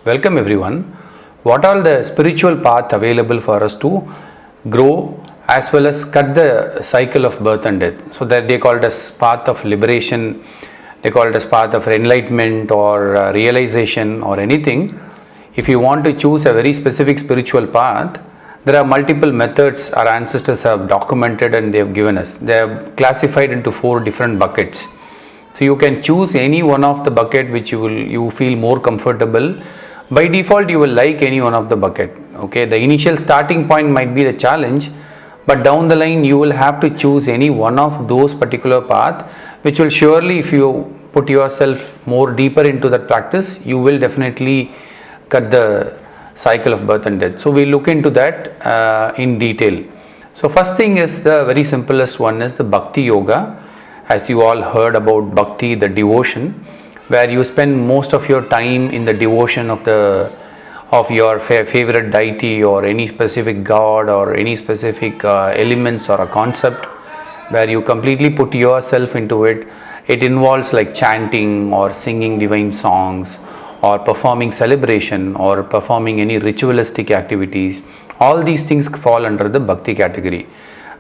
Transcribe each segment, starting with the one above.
Welcome everyone. What are the spiritual path available for us to grow as well as cut the cycle of birth and death? So that they call it as path of liberation, they call it as path of enlightenment or realization or anything. If you want to choose a very specific spiritual path, there are multiple methods our ancestors have documented and they have given us. They have classified into 4 different buckets. So you can choose any one of the bucket which you feel more comfortable. By default you will like any one of the bucket. Okay, the initial starting point might be the challenge, but down the line you will have to choose any one of those particular path, which will surely, if you put yourself more deeper into that practice, you will definitely cut the cycle of birth and death. So we look into that in detail. So first thing is the very simplest one is the Bhakti Yoga. As you all heard about Bhakti, the devotion, where you spend most of your time in the devotion of your favorite deity or any specific god or any specific elements or a concept, where you completely put yourself into it. It involves like chanting or singing divine songs or performing celebration or performing any ritualistic activities. All these things fall under the Bhakti category,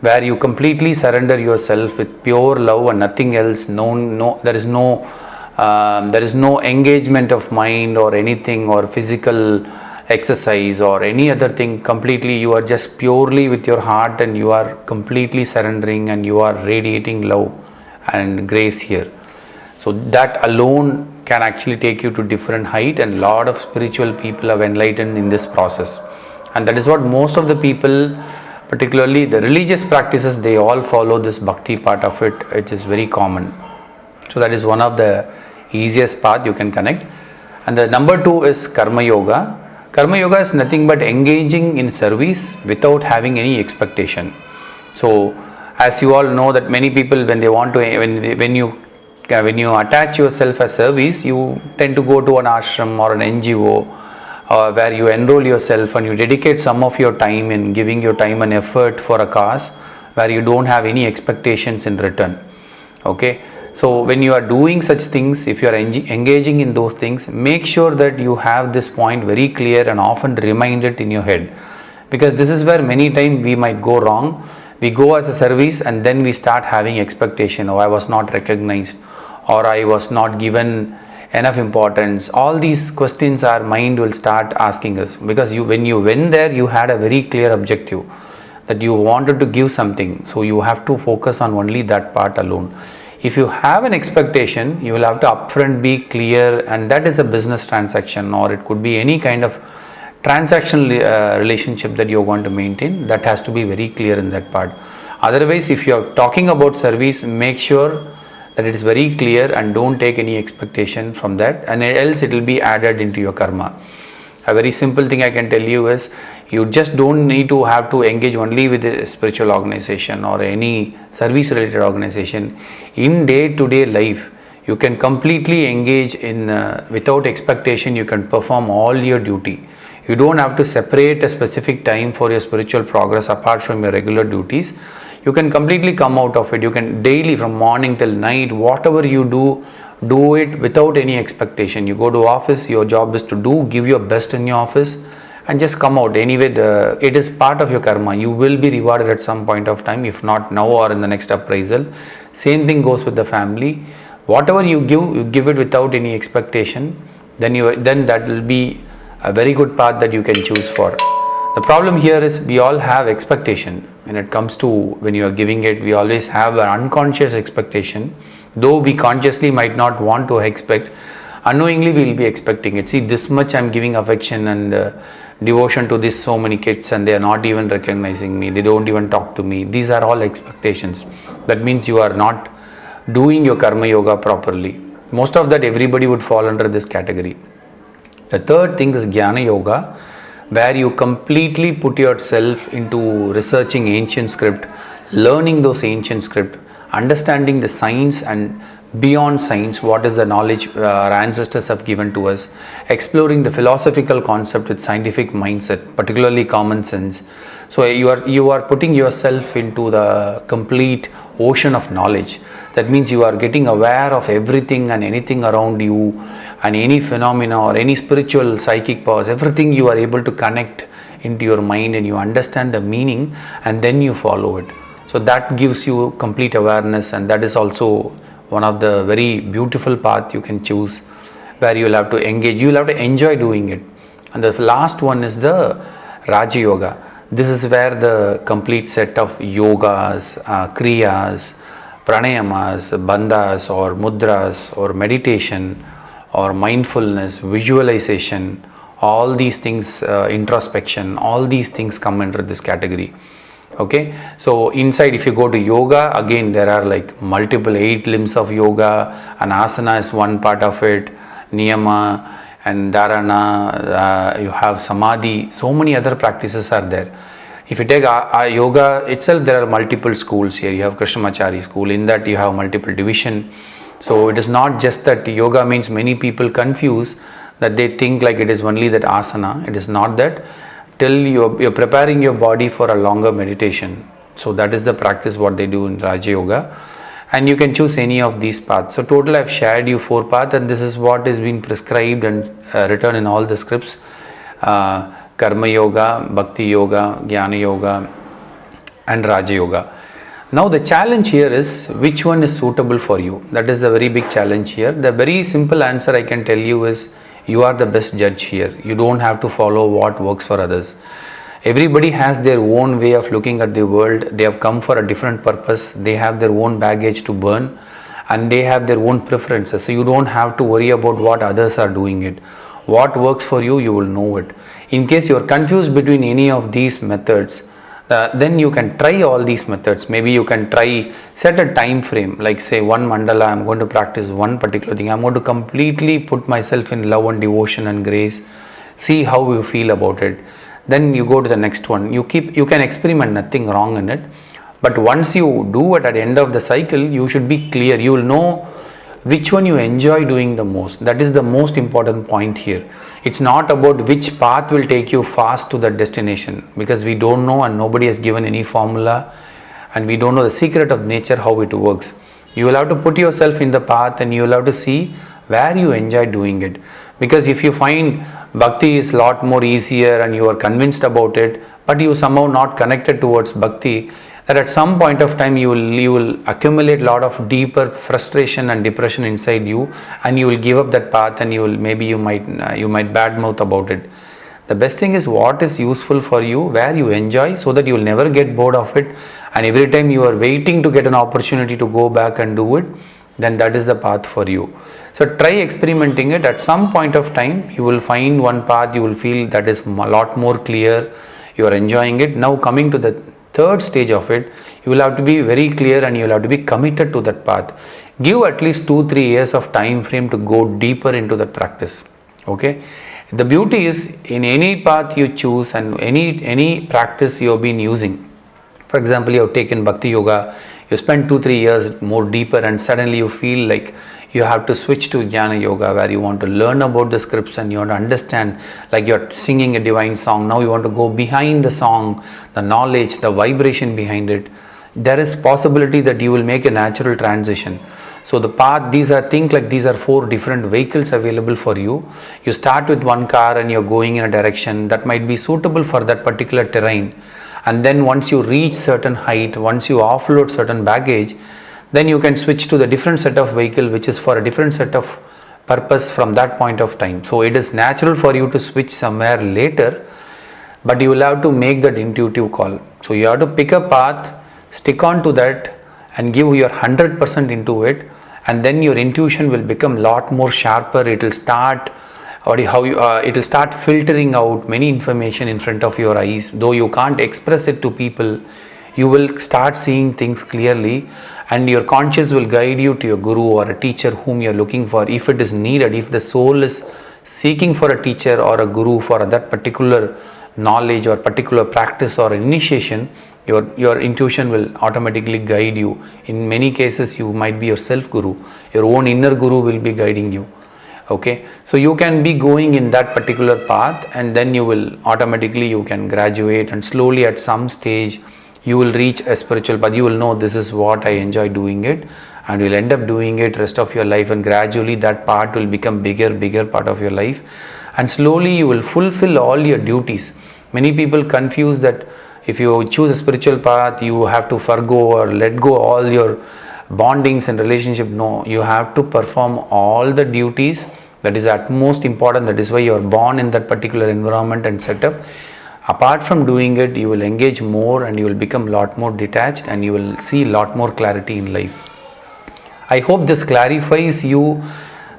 where you completely surrender yourself with pure love and nothing else. There is no engagement of mind or anything or physical exercise or any other thing. Completely you are just purely with your heart and you are completely surrendering and you are radiating love and grace here. So that alone can actually take you to different height, and lot of spiritual people have enlightened in this process. And that is what most of the people, particularly the religious practices, they all follow this bhakti part of it, which is very common. So that is one of the easiest path you can connect. And the number 2 is Karma Yoga. Karma Yoga is nothing but engaging in service without having any expectation. So as you all know that many people, when they want to, when you attach yourself as service, you tend to go to an ashram or an NGO, where you enroll yourself and you dedicate some of your time in giving your time and effort for a cause where you don't have any expectations in return. Okay, so when you are doing such things, if you are engaging in those things, make sure that you have this point very clear and often remind it in your head, because this is where many times we might go wrong. We go as a service and then we start having expectation, oh, I was not recognized or I was not given enough importance. All these questions our mind will start asking us, because when you went there, you had a very clear objective that you wanted to give something, so you have to focus on only that part alone. If you have an expectation, you will have to upfront be clear, and that is a business transaction, or it could be any kind of transactional relationship that you want to maintain. That has to be very clear in that part. Otherwise, if you are talking about service, make sure that it is very clear and don't take any expectation from that, and else it will be added into your karma. A very simple thing I can tell you is, you just don't need to have to engage only with a spiritual organization or any service related organization. In day-to-day life, you can completely engage in without expectation. You can perform all your duty. You don't have to separate a specific time for your spiritual progress apart from your regular duties. You can completely come out of it. You can daily, from morning till night, whatever you do it without any expectation. You go to office, your job is to give your best in your office and just come out. Anyway, it is part of your karma. You will be rewarded at some point of time, if not now or in the next appraisal. Same thing goes with the family. Whatever you give it without any expectation, then that will be a very good path that you can choose for. The problem here is we all have expectation. When it comes to when you are giving it, we always have an unconscious expectation. Though we consciously might not want to expect, unknowingly we will be expecting it. See, this much I am giving affection and devotion to this so many kids, and they are not even recognizing me. They don't even talk to me. These are all expectations. That means you are not doing your karma yoga properly. Most of that, everybody would fall under this category. The third thing is Jnana Yoga, where you completely put yourself into researching ancient script, learning those ancient script, understanding the science and beyond science, what is the knowledge our ancestors have given to us, exploring the philosophical concept with scientific mindset, particularly common sense. So you are putting yourself into the complete ocean of knowledge. That means you are getting aware of everything and anything around you, and any phenomena or any spiritual psychic powers, everything you are able to connect into your mind and you understand the meaning and then you follow it. So that gives you complete awareness, and that is also one of the very beautiful path you can choose, where you will have to engage, you will have to enjoy doing it. And the last one is the Raja Yoga. This is where the complete set of yogas, kriyas, pranayamas, bandhas or mudras or meditation or mindfulness, visualization, all these things, introspection, all these things come under this category. Okay, so inside, if you go to yoga, again there are like multiple 8 limbs of yoga, and asana is one part of it, niyama and dharana, you have samadhi, so many other practices are there. If you take yoga itself, there are multiple schools here. You have Krishnamachari school, in that you have multiple division. So it is not just that yoga means, many people confuse that, they think like it is only that asana. It is not that. Till you're preparing your body for a longer meditation. So that is the practice what they do in Raja Yoga, and you can choose any of these paths. So total I've shared you 4 paths, and this is what is being prescribed and written in all the scripts. Karma Yoga, Bhakti Yoga, Jnana Yoga and Raja Yoga. Now the challenge here is, which one is suitable for you? That is the very big challenge here. The very simple answer I can tell you is, you are the best judge here. You don't have to follow what works for others. Everybody has their own way of looking at the world. They have come for a different purpose. They have their own baggage to burn, and they have their own preferences. So you don't have to worry about what others are doing it. What works for you, you will know it. In case you are confused between any of these methods, then you can try all these methods. Maybe you can try, set a time frame, like say 1 mandala, I'm going to practice one particular thing. I'm going to completely put myself in love and devotion and grace. See how you feel about it. Then you go to the next one. You can experiment, nothing wrong in it. But once you do it at the end of the cycle, you should be clear. You will know which one you enjoy doing the most. That is the most important point here. It's not about which path will take you fast to the destination, because we don't know, and nobody has given any formula, and we don't know the secret of nature, how it works. You will have to put yourself in the path, and you will have to see where you enjoy doing it. Because if you find bhakti is lot more easier and you are convinced about it, but you somehow not connected towards bhakti, that at some point of time you will accumulate a lot of deeper frustration and depression inside you, and you will give up that path, and you might badmouth about it. The best thing is what is useful for you, where you enjoy, so that you will never get bored of it, and every time you are waiting to get an opportunity to go back and do it, then that is the path for you. So try experimenting it. At some point of time you will find one path, you will feel that is a lot more clear, you are enjoying it. Now coming to the third stage of it, you will have to be very clear, and you will have to be committed to that path. Give at least 2-3 years of time frame to go deeper into that practice. Okay, the beauty is, in any path you choose and any practice you have been using, for example, you have taken Bhakti Yoga, you spend 2-3 years more deeper, and suddenly you feel like you have to switch to Jnana Yoga, where you want to learn about the scripts and you want to understand, like you are singing a divine song. Now you want to go behind the song, the knowledge, the vibration behind it. There is possibility that you will make a natural transition. So the path, these are 4 different vehicles available for you. You start with one car and you're going in a direction that might be suitable for that particular terrain. And then once you reach certain height, once you offload certain baggage, then you can switch to the different set of vehicle which is for a different set of purpose from that point of time. So it is natural for you to switch somewhere later, but you will have to make that intuitive call. So you have to pick a path, stick on to that and give your 100% into it, and then your intuition will become a lot more sharper. It will start filtering out many information in front of your eyes. Though you can't express it to people, you will start seeing things clearly, and your conscious will guide you to your guru or a teacher whom you are looking for. If it is needed, if the soul is seeking for a teacher or a guru for that particular knowledge or particular practice or initiation, your intuition will automatically guide you. In many cases you might be your self guru, your own inner guru will be guiding you. Okay, so you can be going in that particular path, and then you can graduate, and slowly at some stage you will reach a spiritual path. You will know, this is what I enjoy doing it, and you'll end up doing it rest of your life, and gradually that part will become bigger part of your life, and slowly you will fulfill all your duties. Many people confuse that if you choose a spiritual path you have to forgo or let go all your bondings and relationship. No, you have to perform all the duties. That is at most important. That is why you are born in that particular environment and setup. Apart from doing it, you will engage more and you will become a lot more detached and you will see a lot more clarity in life. I hope this clarifies you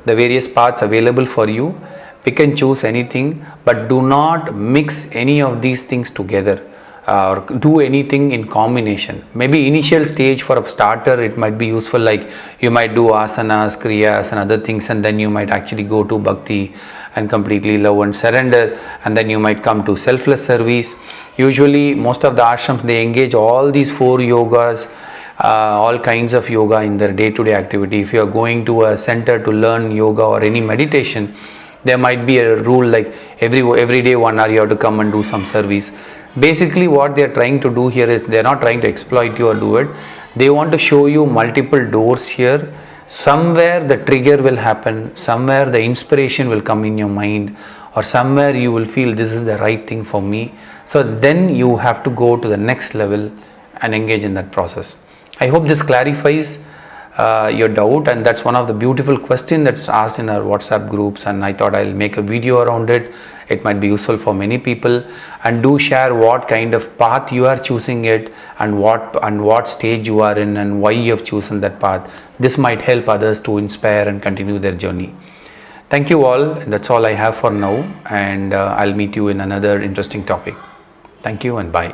the various paths available for you. Pick and choose anything, but do not mix any of these things together or do anything in combination. Maybe initial stage for a starter it might be useful, like you might do asanas, kriyas and other things, and then you might actually go to bhakti and completely love and surrender, and then you might come to selfless service. Usually most of the ashrams they engage all these 4 yogas, all kinds of yoga in their day-to-day activity. If you are going to a center to learn yoga or any meditation, there might be a rule like every day 1 hour you have to come and do some service. Basically what they are trying to do here is they are not trying to exploit you or do it. They want to show you multiple doors here. Somewhere the trigger will happen, somewhere the inspiration will come in your mind, or somewhere you will feel this is the right thing for me. So then you have to go to the next level and engage in that process. I hope this clarifies your doubt, and that's one of the beautiful questions that's asked in our WhatsApp groups, and I thought I'll make a video around it. It might be useful for many people, and do share what kind of path you are choosing it and what stage you are in and why you have chosen that path. This might help others to inspire and continue their journey. Thank you all. That's all I have for now, and I'll meet you in another interesting topic. Thank you and bye.